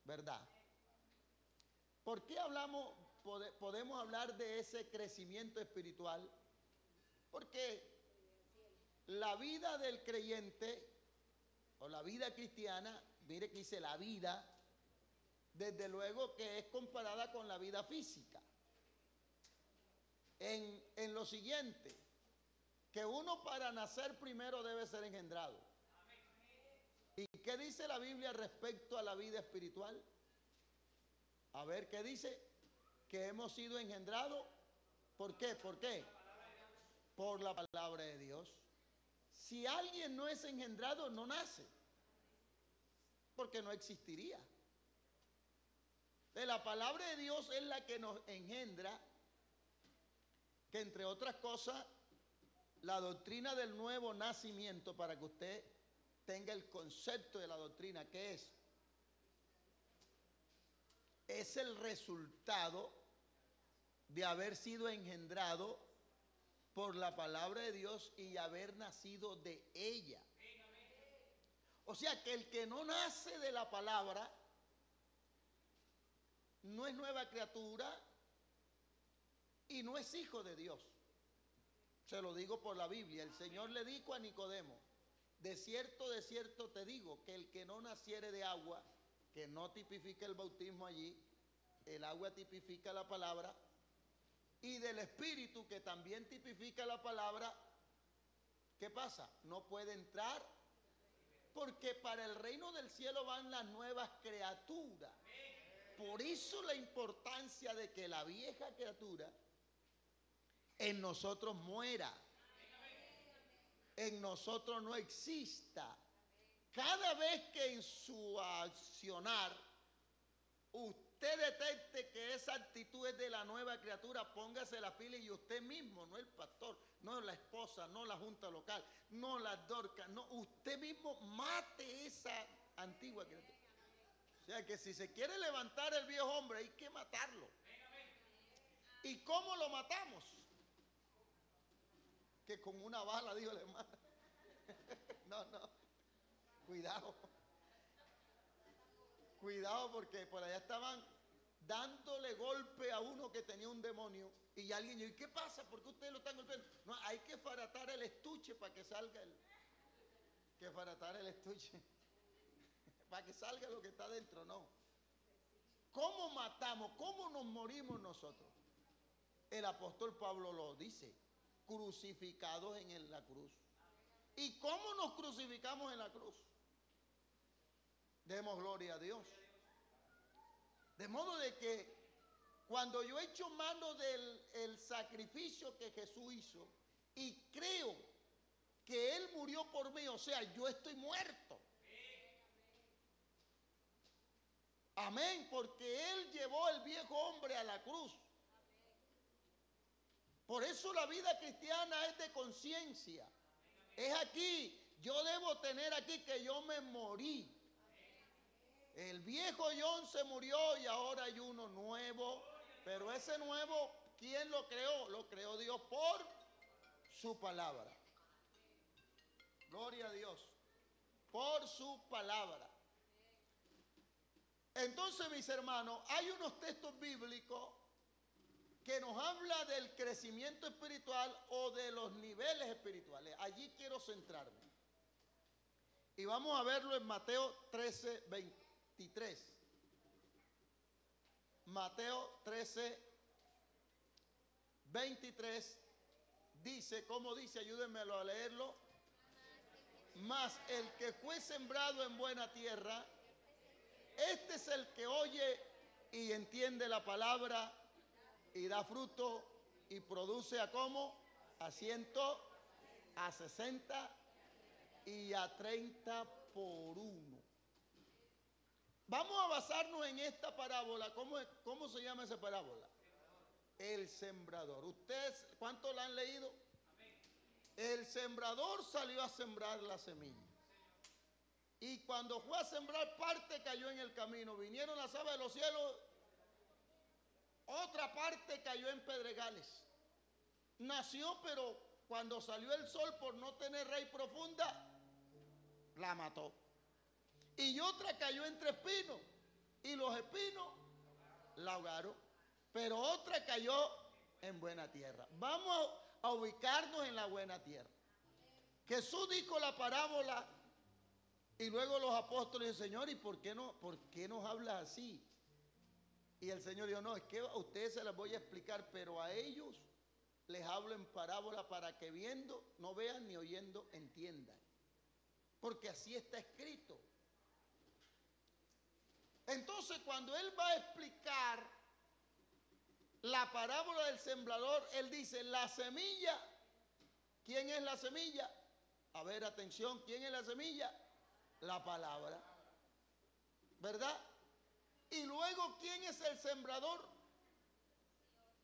¿verdad? ¿Por qué podemos hablar de ese crecimiento espiritual? Porque la vida del creyente o la vida cristiana, mire que dice la vida, desde luego que es comparada con la vida física. En lo siguiente, que uno para nacer primero debe ser engendrado. ¿Y qué dice la Biblia respecto a la vida espiritual? A ver, ¿qué dice? Que hemos sido engendrados. ¿Por qué? ¿Por qué? Por la palabra de Dios. Si alguien no es engendrado, no nace, porque no existiría. De la palabra de Dios es la que nos engendra, que entre otras cosas, la doctrina del nuevo nacimiento, para que usted tenga el concepto de la doctrina, ¿qué es? Es el resultado de haber sido engendrado por la palabra de Dios y haber nacido de ella. O sea que el que no nace de la palabra no es nueva criatura y no es hijo de Dios. Se lo digo por la Biblia. El Señor le dijo a Nicodemo: de cierto te digo, que el que no naciere de agua, que no tipifica el bautismo allí, el agua tipifica la palabra, y del Espíritu, que también tipifica la palabra, ¿qué pasa? No puede entrar, porque para el reino del cielo van las nuevas criaturas. Por eso la importancia de que la vieja criatura en nosotros muera, en nosotros no exista. Cada vez que en su accionar usted detecte que esa actitud es de la nueva criatura, póngase la pila, y usted mismo, no el pastor, no la esposa, no la junta local, no las dorcas, no, usted mismo mate esa antigua criatura. O sea que si se quiere levantar el viejo hombre, hay que matarlo. ¿Y cómo lo matamos? Que con una bala, dijo el hermano. No, cuidado. Cuidado, porque por allá estaban dándole golpe a uno que tenía un demonio, y alguien dijo: ¿y qué pasa? ¿Por qué ustedes lo están golpeando? No, hay que faratar el estuche para que salga para que salga lo que está dentro. No. ¿Cómo matamos? ¿Cómo nos morimos nosotros? El apóstol Pablo lo dice: crucificados en la cruz. ¿Y cómo nos crucificamos en la cruz? Demos gloria a Dios. De modo de que cuando yo echo mano del sacrificio que Jesús hizo y creo que Él murió por mí, o sea, yo estoy muerto. Amén, porque Él llevó el viejo hombre a la cruz. Por eso la vida cristiana es de conciencia. Es aquí, yo debo tener aquí que yo me morí. El viejo John se murió y ahora hay uno nuevo. Pero ese nuevo, ¿quién lo creó? Lo creó Dios por su palabra. Gloria a Dios. Por su palabra. Entonces, mis hermanos, hay unos textos bíblicos que nos habla del crecimiento espiritual o de los niveles espirituales. Allí quiero centrarme. Y vamos a verlo en Mateo 13, 23. Mateo 13, 23 dice, ¿cómo dice? Ayúdenmelo a leerlo. Mas el que fue sembrado en buena tierra, este es el que oye y entiende la palabra y da fruto y produce a ¿cómo? A 100, a 60 y a 30 por uno. Vamos a basarnos en esta parábola. ¿Cómo se llama esa parábola? El sembrador. ¿Ustedes cuánto la han leído? El sembrador salió a sembrar la semilla. Y cuando fue a sembrar, parte cayó en el camino. Vinieron las aves de los cielos. Otra parte cayó en pedregales. Nació, pero cuando salió el sol, por no tener raíz profunda, la mató. Y otra cayó entre espinos. y los espinos la ahogaron, pero otra cayó en buena tierra. Vamos a ubicarnos en la buena tierra. Jesús dijo la parábola y luego los apóstoles dicen, Señor, ¿y por qué nos hablas así? Y el Señor dijo, no, es que a ustedes se las voy a explicar, pero a ellos les hablo en parábola para que viendo no vean ni oyendo entiendan. Porque así está escrito. Entonces, cuando Él va a explicar la parábola del sembrador, Él dice, la semilla, ¿quién es la semilla? A ver, atención, ¿quién es la semilla? La palabra, ¿verdad? Y luego, ¿quién es el sembrador?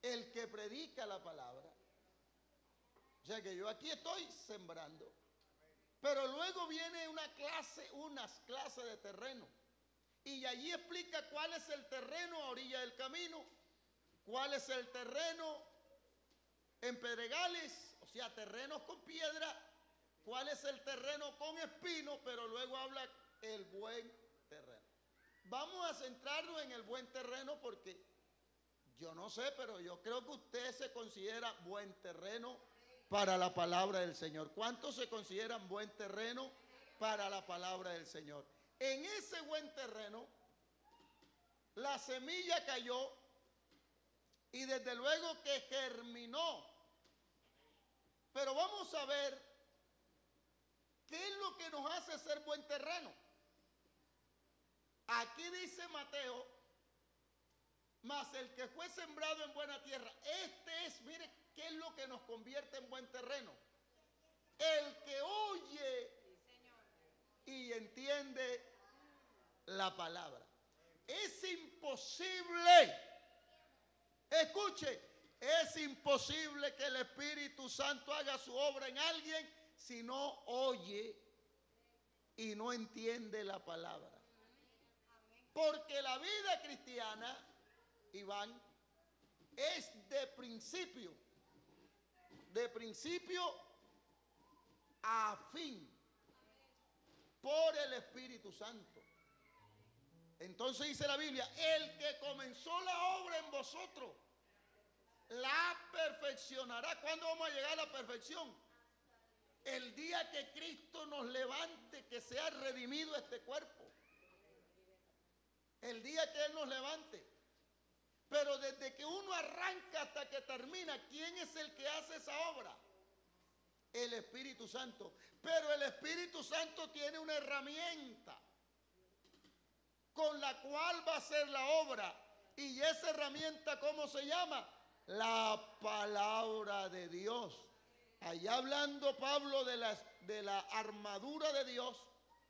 El que predica la palabra. O sea que yo aquí estoy sembrando. Pero luego viene unas clases de terreno. Y allí explica cuál es el terreno a orilla del camino, cuál es el terreno en pedregales, o sea, terrenos con piedra, cuál es el terreno con espino, pero luego habla el buen terreno. Vamos a centrarnos en el buen terreno porque yo no sé, pero yo creo que usted se considera buen terreno para la palabra del Señor. ¿Cuántos se consideran buen terreno para la palabra del Señor? En ese buen terreno, la semilla cayó y desde luego que germinó. Pero vamos a ver qué es lo que nos hace ser buen terreno. Aquí dice Mateo, mas el que fue sembrado en buena tierra, mire, ¿qué es lo que nos convierte en buen terreno? El que oye y entiende la palabra. Es imposible, escuche, es imposible que el Espíritu Santo haga su obra en alguien si no oye y no entiende la palabra. Porque la vida cristiana, Iván, es de principio a fin, por el Espíritu Santo. Entonces dice la Biblia, el que comenzó la obra en vosotros, la perfeccionará. ¿Cuándo vamos a llegar a la perfección? El día que Cristo nos levante, que sea redimido este cuerpo. El día que Él nos levante. Pero desde que uno arranca hasta que termina, ¿quién es el que hace esa obra? El Espíritu Santo. Pero el Espíritu Santo tiene una herramienta con la cual va a hacer la obra. Y esa herramienta, ¿cómo se llama? La palabra de Dios. Allá hablando Pablo de la armadura de Dios,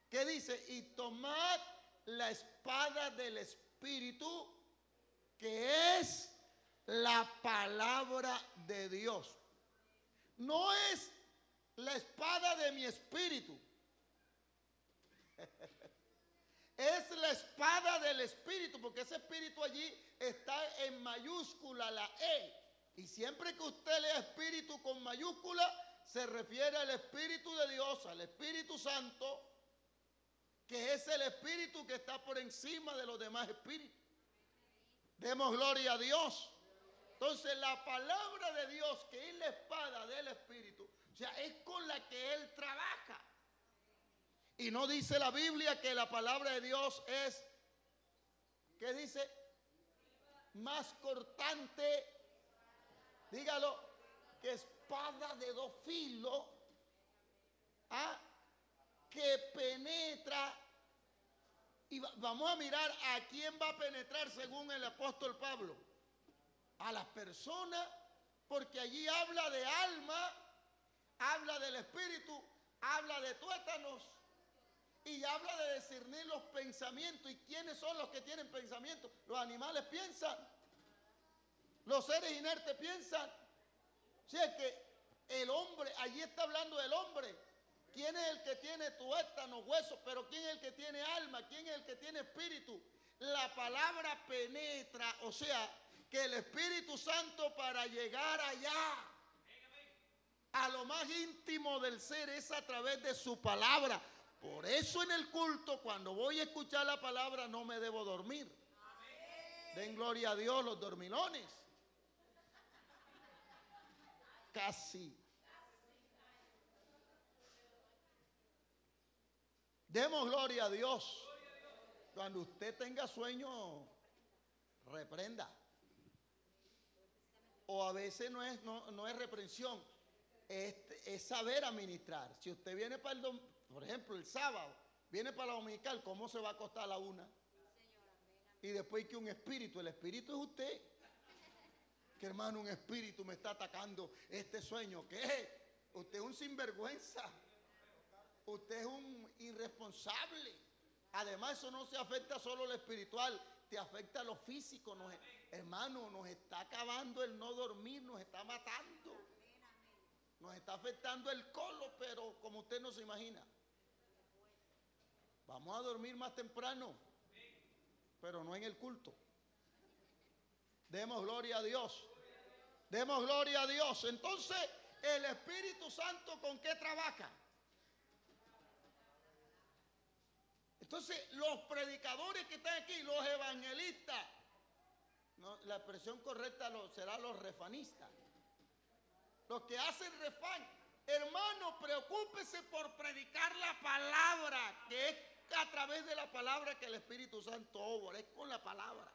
¿qué dice? Y tomad la espada del Espíritu, que es la palabra de Dios. No es la espada de mi espíritu. Es la espada del Espíritu, porque ese Espíritu allí está en mayúscula, la E. Y siempre que usted lea Espíritu con mayúscula, se refiere al Espíritu de Dios, al Espíritu Santo, que es el Espíritu que está por encima de los demás espíritus. Demos gloria a Dios. Entonces la palabra de Dios, que es la espada del Espíritu, o sea, es con la que Él trabaja. Y no dice la Biblia que la palabra de Dios es, ¿qué dice? Más cortante, dígalo, que espada de dos filos, que penetra. Y vamos a mirar a quién va a penetrar según el apóstol Pablo. A las personas, porque allí habla de alma, habla del espíritu, habla de tuétanos y habla de discernir los pensamientos. ¿Y quiénes son los que tienen pensamientos? Los animales piensan, los seres inertes piensan. O sea que el hombre, allí está hablando del hombre. ¿Quién es el que tiene tuétanos, huesos? Pero ¿quién es el que tiene alma? ¿Quién es el que tiene espíritu? La palabra penetra, o sea, que el Espíritu Santo, para llegar allá, a lo más íntimo del ser, es a través de su palabra. Por eso en el culto, cuando voy a escuchar la palabra, no me debo dormir. Den gloria a Dios los dormilones. Casi. Demos gloria a Dios. Cuando usted tenga sueño, reprenda. O a veces no es reprensión, es saber administrar. Si usted viene para por ejemplo, el sábado, viene para la dominical, ¿cómo se va a acostar a la 1? Y después que un espíritu, el espíritu es usted. Que hermano, un espíritu me está atacando este sueño. ¿Qué es? Usted es un sinvergüenza. Usted es un irresponsable. Además, eso no se afecta solo a lo espiritual, te afecta a lo físico. Hermano, nos está acabando el no dormir, nos está matando. Nos está afectando el colon, pero como usted no se imagina. Vamos a dormir más temprano, pero no en el culto. Demos gloria a Dios. Demos gloria a Dios. Entonces, el Espíritu Santo, ¿con qué trabaja? Entonces, los predicadores que están aquí, los evangelistas, no, la expresión correcta será los refanistas. Los que hacen refán. Hermano, preocúpese por predicar la palabra, que es a través de la palabra que el Espíritu Santo obra, es con la palabra.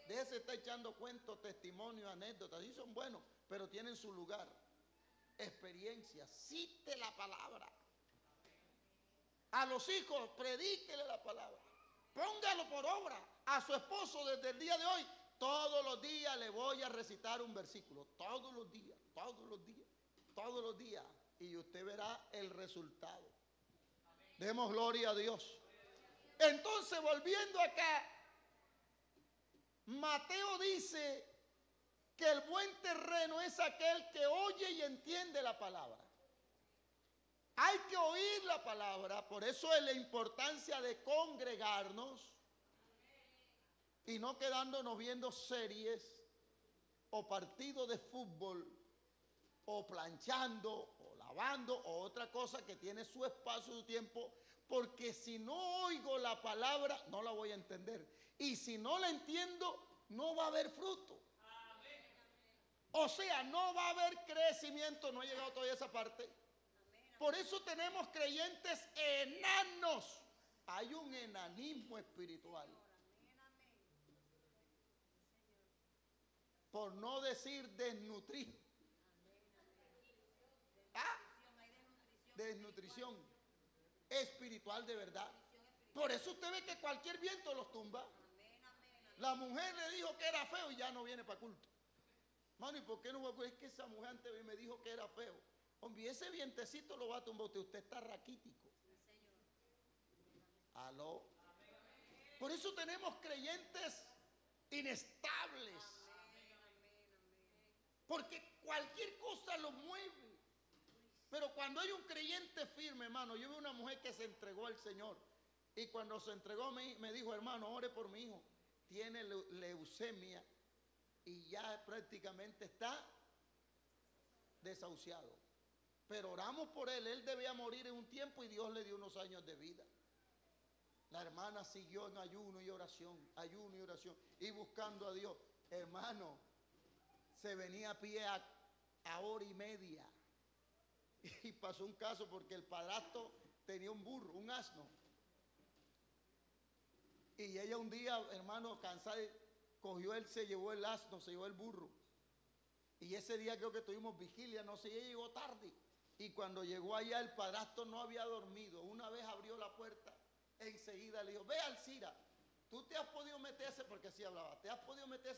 Déjese estar echando cuentos, testimonios, anécdotas, sí son buenos, pero tienen su lugar. Experiencia, cite la palabra. A los hijos, predíquele la palabra. Póngalo por obra. A su esposo desde el día de hoy, todos los días le voy a recitar un versículo. Todos los días, todos los días, todos los días. Y usted verá el resultado. Demos gloria a Dios. Entonces, volviendo acá, Mateo dice que el buen terreno es aquel que oye y entiende la palabra. Hay que oír la palabra, por eso es la importancia de congregarnos y no quedándonos viendo series o partidos de fútbol o planchando o lavando o otra cosa que tiene su espacio, su tiempo, porque si no oigo la palabra no la voy a entender y si no la entiendo no va a haber fruto. O sea, no va a haber crecimiento. No he llegado todavía a esa parte. Por eso tenemos creyentes enanos. Hay un enanismo espiritual. Por no decir desnutrir. ¿Ah? Desnutrición espiritual de verdad. Por eso usted ve que cualquier viento los tumba. La mujer le dijo que era feo y ya no viene para culto. Mano, ¿y por qué no va a culto? Es que esa mujer antes me dijo que era feo. Hombre, ese vientecito lo va a tumbar usted. Usted está raquítico. ¿Aló? Por eso tenemos creyentes inestables. Porque cualquier cosa lo mueve. Pero cuando hay un creyente firme, hermano, yo vi una mujer que se entregó al Señor. Y cuando se entregó me dijo, hermano, ore por mi hijo. Tiene leucemia y ya prácticamente está desahuciado. Pero oramos por él debía morir en un tiempo y Dios le dio unos años de vida. La hermana siguió en ayuno y oración y buscando a Dios. Hermano, se venía a pie a hora y media. Y pasó un caso porque el padrastro tenía un burro, un asno. Y ella un día, hermano, cansada, se llevó el asno, se llevó el burro. Y ese día creo que tuvimos vigilia, no sé, ella llegó tarde. Y cuando llegó allá el padrastro no había dormido. Una vez abrió la puerta, enseguida le dijo, ve Alcira, tú te has podido meter porque así hablaba, te has podido meter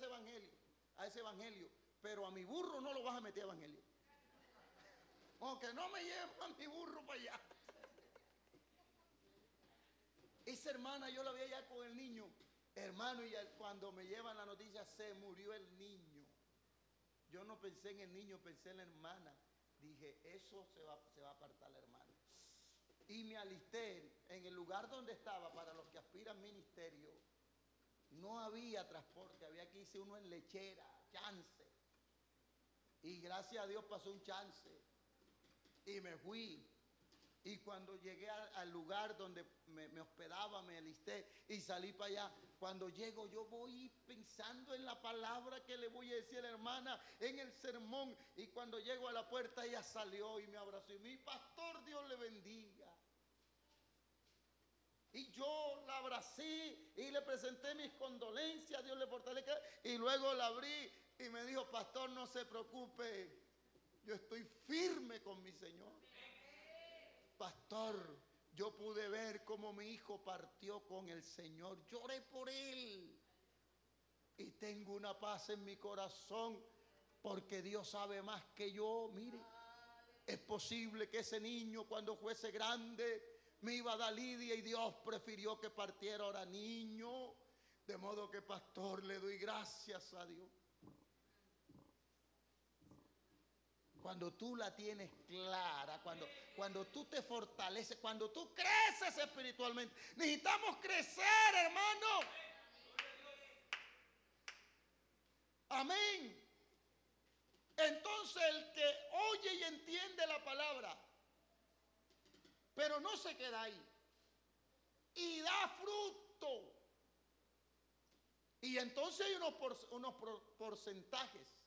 a ese evangelio, pero a mi burro no lo vas a meter a evangelio. Aunque no me lleven a mi burro para allá. Esa hermana yo la vi allá con el niño, hermano, y cuando me llevan la noticia se murió el niño. Yo no pensé en el niño, pensé en la hermana. Dije, eso se va a apartar la hermana. Y me alisté en el lugar donde estaba para los que aspiran ministerio. No había transporte, había que irse uno en lechera, chance. Y gracias a Dios pasó un chance. Y me fui. Y cuando llegué al lugar donde me hospedaba, me alisté y salí para allá. Cuando llego, yo voy pensando en la palabra que le voy a decir a la hermana en el sermón. Y cuando llego a la puerta, ella salió y me abrazó. Y mi pastor, Dios le bendiga. Y yo la abracé y le presenté mis condolencias, Dios le fortalezca. Y luego la abrí y me dijo, pastor, no se preocupe, yo estoy firme con mi Señor. Pastor, yo pude ver cómo mi hijo partió con el Señor. Lloré por él. Y tengo una paz en mi corazón porque Dios sabe más que yo. Mire, es posible que ese niño cuando fuese grande me iba a dar lidia y Dios prefirió que partiera ahora niño. De modo que, pastor, le doy gracias a Dios. Cuando tú la tienes clara, cuando tú te fortaleces, cuando tú creces espiritualmente. Necesitamos crecer, hermano. Amén. Entonces el que oye y entiende la palabra, pero no se queda ahí, y da fruto. Y entonces hay unos porcentajes.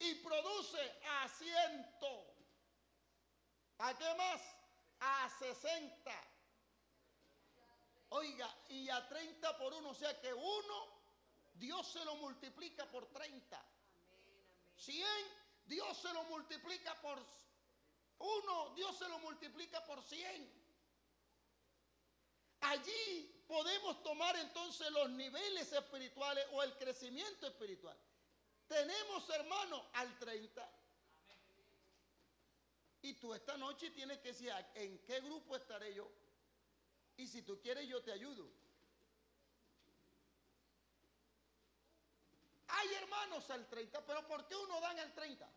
Y produce a 100. ¿A qué más? A 60. Oiga, y a 30 por 1. O sea que 1, Dios se lo multiplica por 30. 100, Dios se lo multiplica por 1. Dios se lo multiplica por 100. Allí podemos tomar entonces los niveles espirituales o el crecimiento espiritual. Tenemos, hermano, al 30. Y tú esta noche tienes que decir, ¿en qué grupo estaré yo? Y si tú quieres, yo te ayudo. Hay hermanos al 30, pero ¿por qué uno dan al 30?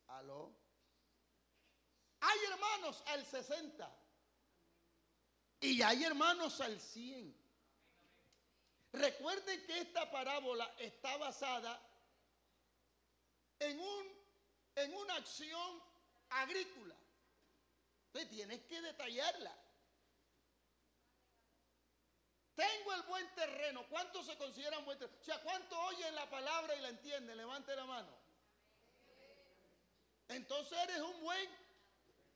¿Aló? Hay hermanos al 60. Y hay hermanos al 100. Recuerden que esta parábola está basada en una acción agrícola. Entonces tienes que detallarla. Tengo el buen terreno. ¿Cuántos se consideran buen terreno? O sea, ¿cuántos oyen la palabra y la entienden? Levante la mano. Entonces eres un buen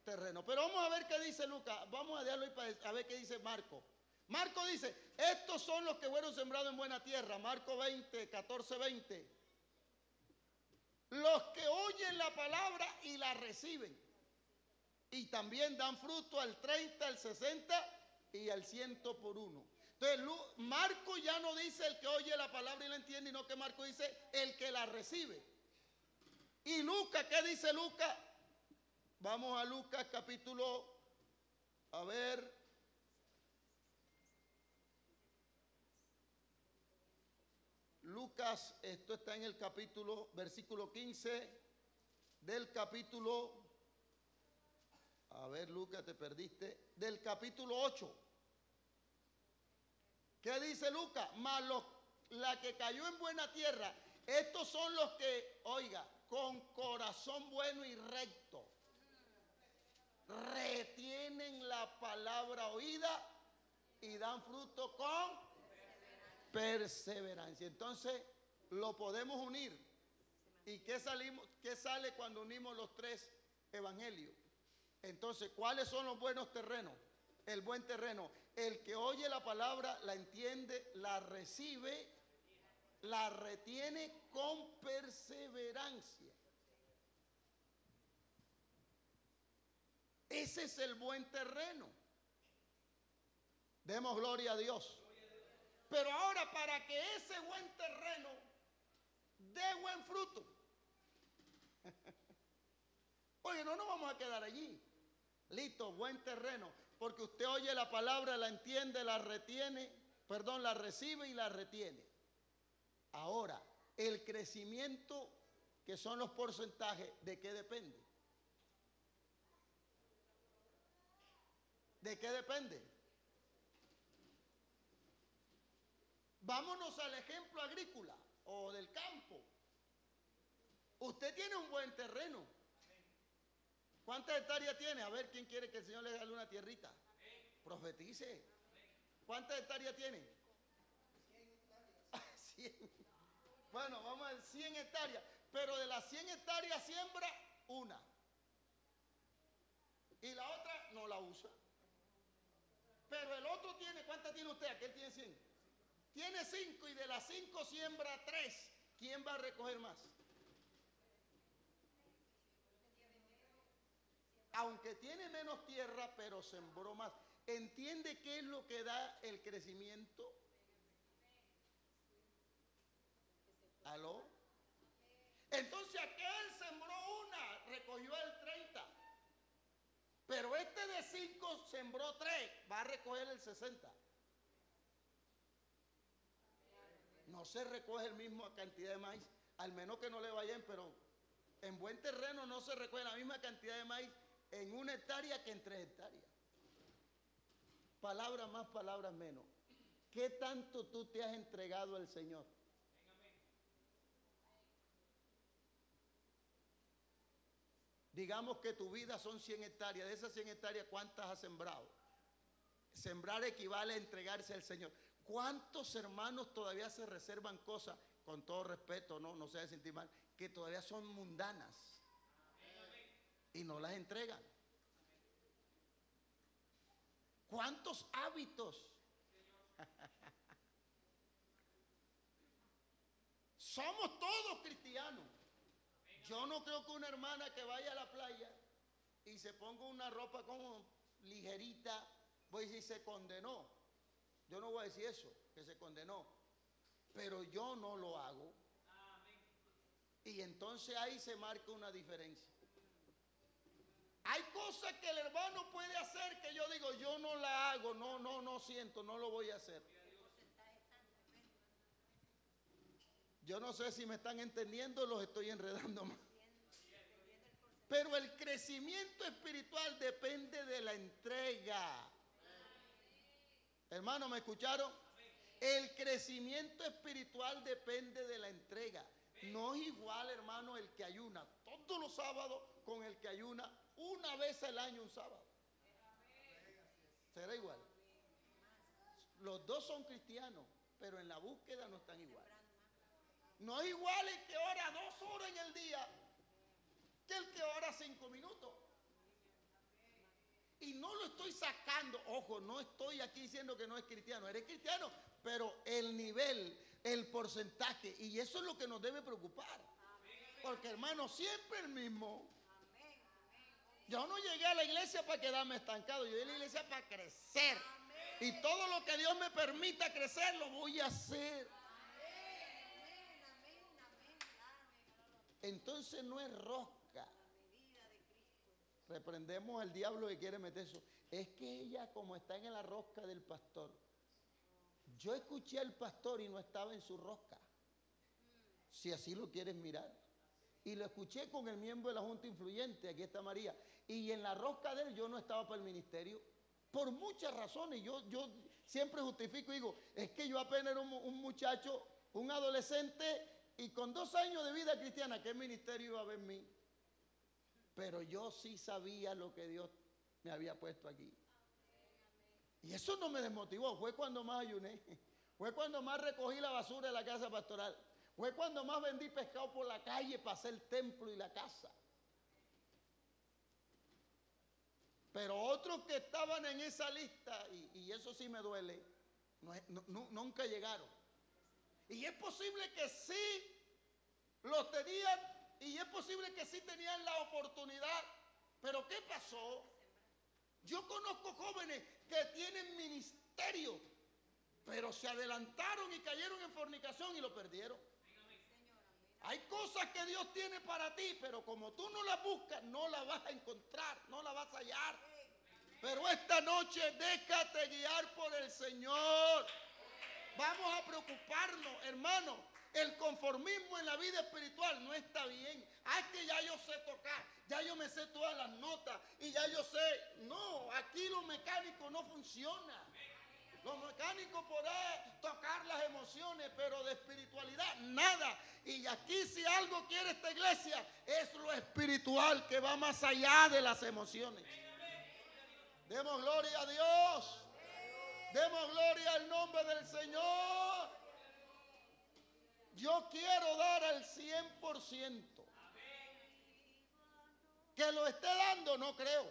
terreno. Pero vamos a ver qué dice Lucas. Vamos a dejarlo ahí a ver qué dice Marco. Marco dice, estos son los que fueron sembrados en buena tierra. Marco 20, 14, 20. Los que oyen la palabra y la reciben. Y también dan fruto al 30, al 60 y al 100 por 1. Entonces Marco ya no dice el que oye la palabra y la entiende, sino que Marco dice el que la recibe. Y Lucas, ¿qué dice Lucas? Vamos a Lucas capítulo, a ver. Lucas, esto está en el capítulo, versículo 15 del capítulo, a ver Lucas, te perdiste, del capítulo 8. ¿Qué dice Lucas? Mas la que cayó en buena tierra, estos son los que, oiga, con corazón bueno y recto, retienen la palabra oída y dan fruto con perseverancia. Entonces lo podemos unir. ¿Y qué sale cuando unimos los tres evangelios? Entonces, ¿cuáles son los buenos terrenos? El buen terreno, el que oye la palabra, la entiende, la recibe, la retiene con perseverancia. Ese es el buen terreno. Demos gloria a Dios. Pero ahora, para que ese buen terreno dé buen fruto, oye, no nos vamos a quedar allí. Listo, buen terreno, porque usted oye la palabra, la entiende, la retiene, la recibe y la retiene. Ahora, el crecimiento, que son los porcentajes, ¿de qué depende? ¿De qué depende? Vámonos al ejemplo agrícola o del campo. Usted tiene un buen terreno. ¿Cuántas hectáreas tiene? A ver, ¿quién quiere que el Señor le regale una tierrita? Profetice. ¿Cuántas hectáreas tiene? 100. Bueno, vamos a ver, 100 hectáreas. Pero de las 100 hectáreas siembra una. Y la otra no la usa. Pero el otro tiene, ¿cuántas tiene usted? Aquel tiene 100. Tiene 5 y de las 5 siembra 3. ¿Quién va a recoger más? Aunque tiene menos tierra, pero sembró más. ¿Entiende qué es lo que da el crecimiento? ¿Aló? Entonces aquel sembró una, recogió el 30. Pero este de 5 sembró 3, va a recoger el 60. No se recoge la misma cantidad de maíz, al menos que no le vayan, pero en buen terreno no se recoge la misma cantidad de maíz en 1 hectárea que en 3 hectáreas. Palabras más, palabras menos. ¿Qué tanto tú te has entregado al Señor? Digamos que tu vida son 100 hectáreas. De esas 100 hectáreas, ¿cuántas has sembrado? Sembrar equivale a entregarse al Señor. ¿Cuántos hermanos todavía se reservan cosas, con todo respeto, no se debe sentir mal, que todavía son mundanas y no las entregan? ¿Cuántos hábitos? Somos todos cristianos. Yo no creo que una hermana que vaya a la playa y se ponga una ropa como ligerita, voy a decir se condenó. Yo no voy a decir eso, que se condenó. Pero yo no lo hago. Y entonces ahí se marca una diferencia. Hay cosas que el hermano puede hacer que yo digo, yo no la hago, no siento, no lo voy a hacer. Yo no sé si me están entendiendo o los estoy enredando más. Pero el crecimiento espiritual depende de la entrega. Hermano, ¿me escucharon? El crecimiento espiritual depende de la entrega. No es igual, hermano, el que ayuna todos los sábados con el que ayuna una vez al año un sábado. ¿Será igual? Los dos son cristianos, pero en la búsqueda no están igual. No es igual el que ora 2 horas en el día que el que ora 5 minutos. Y no lo estoy sacando, ojo, no estoy aquí diciendo que no es cristiano, eres cristiano, pero el nivel, el porcentaje, y eso es lo que nos debe preocupar. Porque hermano, siempre el mismo. Yo no llegué a la iglesia para quedarme estancado, yo llegué a la iglesia para crecer. Y todo lo que Dios me permita crecer, lo voy a hacer. Entonces no es rosca. Reprendemos al diablo que quiere meter eso. Es que ella, como está en la rosca del pastor, yo escuché al pastor y no estaba en su rosca, si así lo quieres mirar. Y lo escuché con el miembro de la junta influyente, aquí está María, y en la rosca de él yo no estaba para el ministerio, por muchas razones. Yo siempre justifico y digo, es que yo apenas era un muchacho, un adolescente, y con 2 años de vida cristiana, ¿qué ministerio iba a haber en mí? Pero yo sí sabía lo que Dios me había puesto aquí. Y eso no me desmotivó. Fue cuando más ayuné. Fue cuando más recogí la basura de la casa pastoral. Fue cuando más vendí pescado por la calle para hacer el templo y la casa. Pero otros que estaban en esa lista, y eso sí me duele, nunca llegaron. Y es posible que sí los tenían. Y es posible que sí tenían la oportunidad, pero ¿qué pasó? Yo conozco jóvenes que tienen ministerio, pero se adelantaron y cayeron en fornicación y lo perdieron. Hay cosas que Dios tiene para ti, pero como tú no las buscas, no las vas a encontrar, no las vas a hallar. Pero esta noche déjate guiar por el Señor. Vamos a preocuparnos, hermano. El conformismo en la vida espiritual no está bien. Ah, es que ya yo sé tocar, ya yo me sé todas las notas y ya yo sé. No, aquí lo mecánico no funciona. Los mecánicos podrán tocar las emociones, pero de espiritualidad nada. Y aquí si algo quiere esta iglesia es lo espiritual que va más allá de las emociones. Demos gloria a Dios. Demos gloria al nombre del Señor. Yo quiero dar al 100%. Que lo esté dando no creo.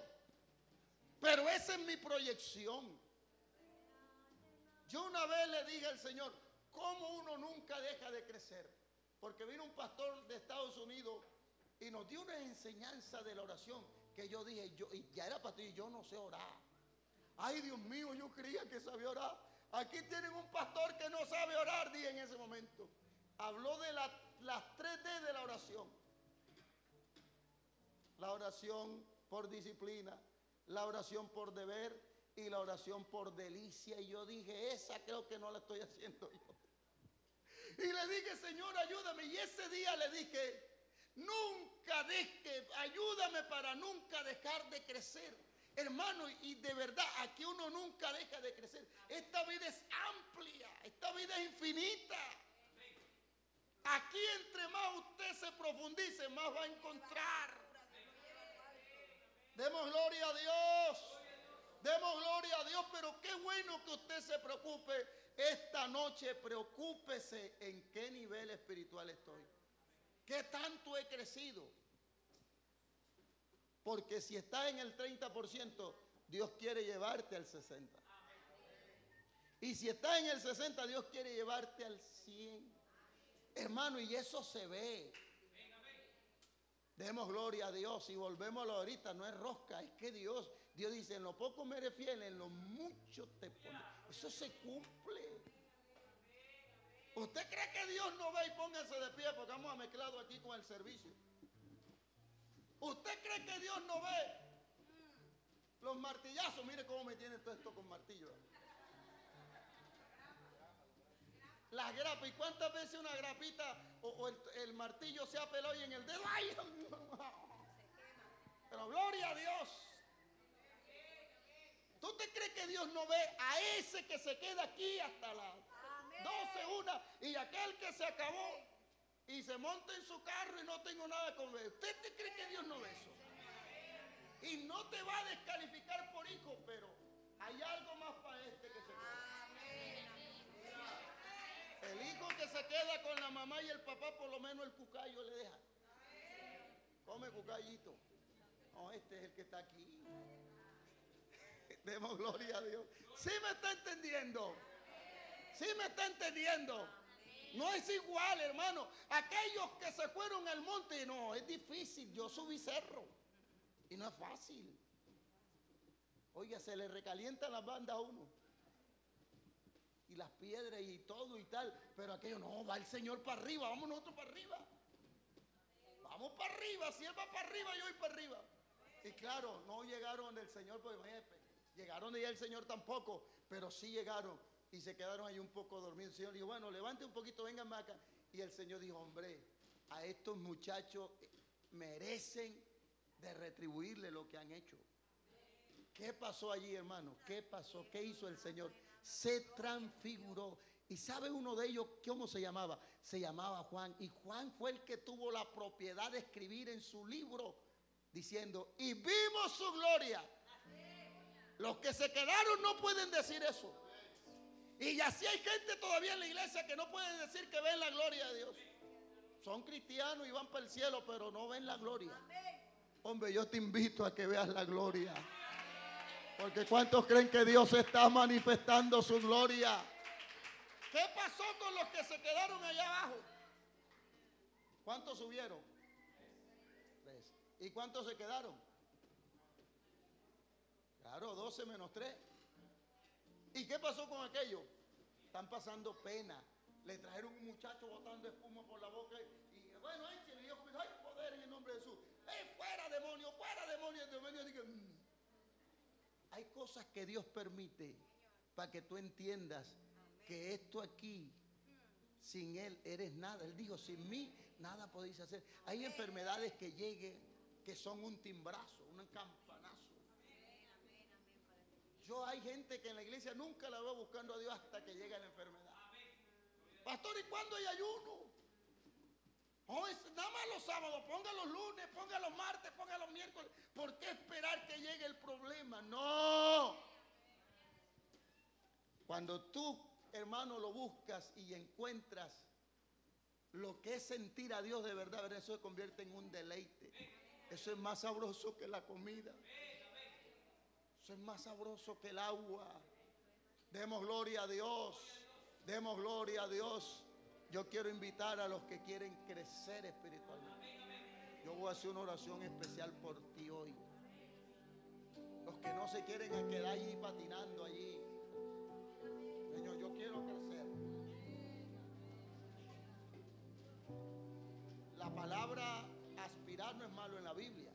Pero esa es mi proyección. Yo una vez le dije al Señor, ¿cómo uno nunca deja de crecer? Porque vino un pastor de Estados Unidos y nos dio una enseñanza de la oración que yo dije, y ya era pastor y yo no sé orar. Ay, Dios mío, yo creía que sabía orar. Aquí tienen un pastor que no sabe orar, dije en ese momento. Habló de las 3D de la oración. La oración por disciplina, la oración por deber y la oración por delicia. Y yo dije, esa creo que no la estoy haciendo yo. Y le dije, Señor, ayúdame. Y ese día le dije, ayúdame para nunca dejar de crecer. Hermano, y de verdad, aquí uno nunca deja de crecer. Esta vida es amplia, esta vida es infinita. Aquí entre más usted se profundice, más va a encontrar. Demos gloria a Dios. Demos gloria a Dios, pero qué bueno que usted se preocupe esta noche. Preocúpese en qué nivel espiritual estoy. ¿Qué tanto he crecido? Porque si está en el 30%, Dios quiere llevarte al 60%. Y si está en el 60%, Dios quiere llevarte al 100%. Hermano, y eso se ve. Demos gloria a Dios y volvemos ahorita, no es rosca, es que Dios dice, en lo poco me eres fiel, en lo mucho te pone. Eso se cumple. ¿Usted cree que Dios no ve? Y póngase de pie porque vamos a mezclarlo aquí con el servicio. ¿Usted cree que Dios no ve los martillazos? Mire cómo me tiene todo esto con martillo. Las grapas, ¿y cuántas veces una grapita o el martillo se ha pelado y en el dedo? ¡Ay! Pero gloria a Dios. ¿Tú te crees que Dios no ve a ese que se queda aquí hasta las 12, 1 y aquel que se acabó y se monta en su carro y no tengo nada con ver? ¿Usted te cree que Dios no ve eso? Y no te va a descalificar por hijo, pero hay algo más para este que se queda. El hijo que se queda con la mamá y el papá, por lo menos el cucayo le deja. Come cucayito. No, este es el que está aquí. Demos gloria a Dios. ¿Sí me está entendiendo? ¿Sí me está entendiendo? No es igual, hermano. Aquellos que se fueron al monte, no, es difícil. Yo subí cerro y no es fácil. Oiga, se le recalientan las bandas a uno. Y las piedras y todo y tal. Pero aquello no, va el Señor para arriba, vamos nosotros para arriba. Vamos para arriba, si Él va para arriba, yo voy para arriba. Y claro, no llegaron del Señor, pues llegaron de allá el Señor tampoco, pero sí llegaron y se quedaron ahí un poco dormidos. El Señor dijo, bueno, levante un poquito, vengan más acá. Y el Señor dijo, hombre, a estos muchachos merecen de retribuirle lo que han hecho. ¿Qué pasó allí, hermano? ¿Qué pasó? ¿Qué hizo el Señor? Se transfiguró. ¿Y sabe uno de ellos cómo se llamaba? Se llamaba Juan. Y Juan fue el que tuvo la propiedad de escribir en su libro diciendo, y vimos su gloria. Los que se quedaron no pueden decir eso. Y así hay gente todavía en la iglesia que no pueden decir que ven la gloria de Dios. Son cristianos y van para el cielo, pero no ven la gloria. Hombre, yo te invito a que veas la gloria. Porque ¿cuántos creen que Dios está manifestando su gloria? ¿Qué pasó con los que se quedaron allá abajo? ¿Cuántos subieron? 3. ¿Y cuántos se quedaron? Claro, 12 menos 3. ¿Y qué pasó con aquello? Están pasando pena. Le trajeron un muchacho botando espuma por la boca y bueno, échale. Y yo, ay, poder en el nombre de Jesús. Fuera demonio, fuera demonio. El demonio dice, Hay cosas que Dios permite para que tú entiendas que esto aquí, sin Él eres nada. Él dijo, sin mí nada podéis hacer. Hay enfermedades que lleguen que son un timbrazo, un campanazo. Yo hay gente que en la iglesia nunca la veo buscando a Dios hasta que llega la enfermedad. Pastor, ¿y cuándo hay ayuno? Oh, nada más los sábados, ponga los lunes, ponga los martes, ponga los miércoles. ¿Por qué esperar que llegue el problema? No. Cuando tú, hermano, lo buscas y encuentras lo que es sentir a Dios de verdad, eso se convierte en un deleite. Eso es más sabroso que la comida. Eso es más sabroso que el agua. Demos gloria a Dios. Demos gloria a Dios. Yo quiero invitar a los que quieren crecer espiritualmente. Yo voy a hacer una oración especial por ti hoy. Los que no se quieren quedar allí patinando allí. Señor, yo quiero crecer. La palabra aspirar no es malo en la Biblia.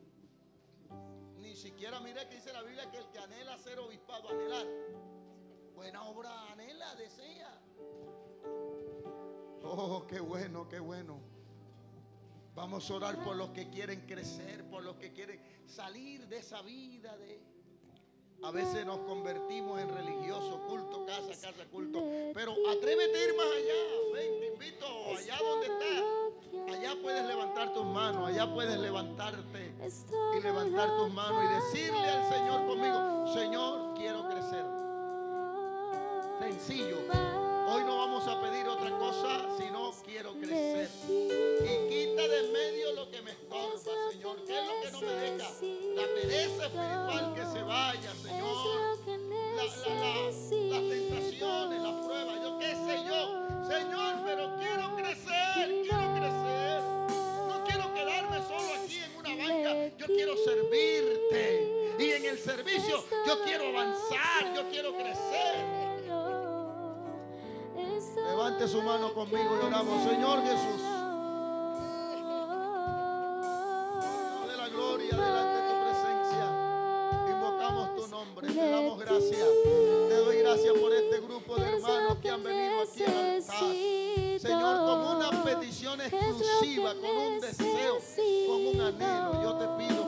Ni siquiera mire que dice la Biblia que el que anhela ser obispado, anhelar. Buena obra anhela, desea. Oh, qué bueno, qué bueno. Vamos a orar por los que quieren crecer, por los que quieren salir de esa vida de... A veces nos convertimos en religiosos, culto, casa, culto. Pero atrévete a ir más allá. Ven, te invito allá donde estás. Allá puedes levantar tus manos, allá puedes levantarte y levantar tus manos y decirle al Señor conmigo: Señor, quiero crecer. Sencillo. Hoy no vamos a pedir otra cosa, sino quiero crecer. Y quita de en medio lo que me estorba, Señor. ¿Qué es lo que no me deja? La pereza espiritual que se vaya, Señor. Las tentaciones, las pruebas, yo qué sé yo. Señor, pero quiero crecer, quiero crecer. No quiero quedarme solo aquí en una banca. Yo quiero servirte. Y en el servicio yo quiero avanzar, yo quiero crecer. Levante su mano conmigo y oramos. Señor Jesús, de la gloria delante de tu presencia, invocamos tu nombre, te damos gracias. Te doy gracias por este grupo de hermanos que han venido aquí al altar, Señor, con una petición exclusiva, con un deseo, con un anhelo. Yo te pido